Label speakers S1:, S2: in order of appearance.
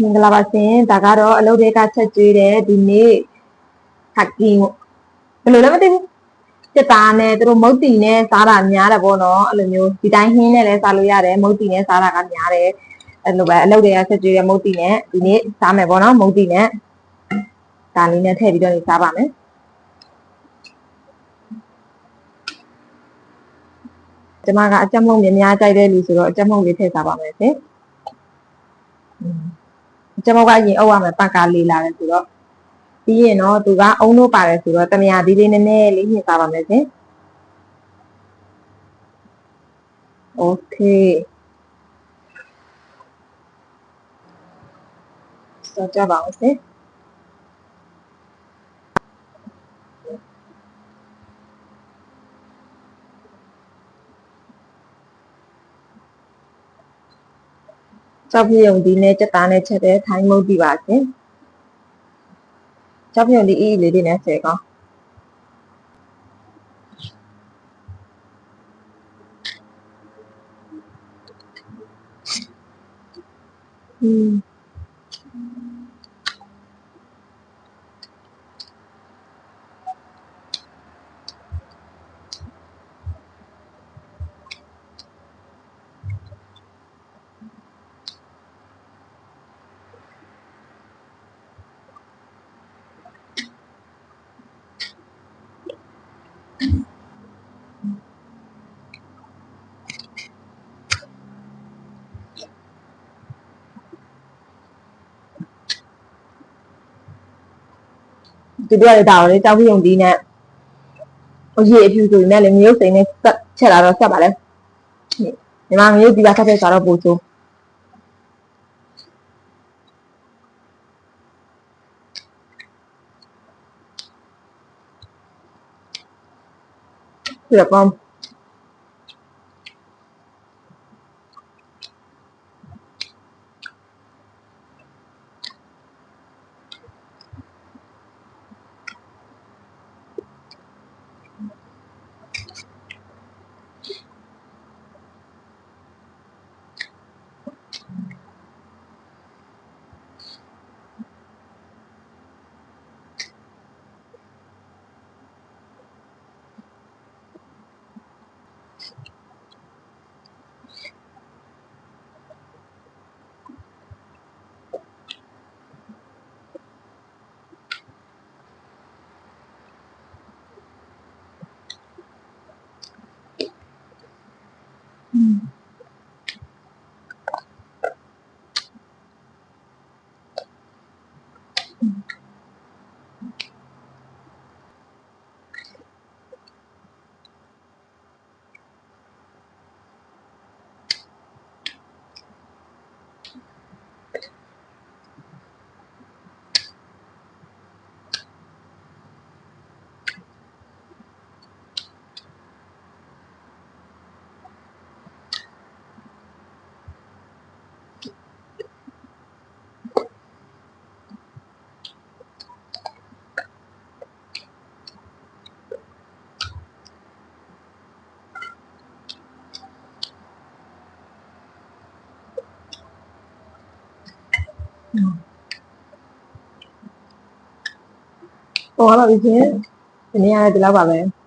S1: မင်္ဂလာပါရှင်ဒါကတော့အလုပ်တွေကချက်ကျွေးတဲ့ဒီနေ့ခက်ကင်းဘယ်လိုလဲမသိဘူးစစ်သားနဲ့သူတို့မုတ်တီနဲ့စားတာများတယ်ပေါ့နော်အဲ့လိုမျိုးဒီတိုင်းဟင်းနဲ့လည်းစားလို့ရတယ်မုတ်တီနဲ့စားတာကများတယ်အဲ့လိုပဲအလုပ်တွေကချက်ကျွေးတဲ့မုတ်တီနဲ့ဒီနေ့စားမယ်ပေါ့နော်မုတ်တီနဲ့ဒါလေးနဲ့ထည့်ပြီးတော့စားပါမယ်ကျွန်မကအကြက်မုတ်များကြိုက်တဲ့လူဆိုတော့အကြက်မုတ်လေးထည့်စားပါမယ်ရှင်အကြက်မုတ်ကရင်အုပ်ရမယ်ပတ်ကားလေးလာတယ်ဆိုတော့ပြီးရင်တော့သူကအုံလို့ပါတယ်ဆိုတော့တမယာသီးလေးနည်းနည်းလေးညှစ်စားပါမယ်ရှင်โอเคစောကြပါအောင်ရှင်ကြောက်ပြုံဒီနဲ့စက်သားနဲ့ချက်တဲ့ထိုင်းမုတ်တီပါရှင်ကြောက်ပြုံဒီအေးလေးတွေနဲ့ဆယ်ကောင်းဒီတော့လေဒါလေကြောက်ပြုံဒီနဲ့အရေးအဖြူဆိုရင်လည်းမျိုးစိန်နဲ့ချက်လာတော့ဆက်ပါလေညီမမျိုးဒီပါဆက်တဲ့ဆိုတော့ပို့ချိုးပြကောင်းပေါ်လာပြီရှင်ဒီနေ့ရတယ်ဒီလောက်ပါပဲ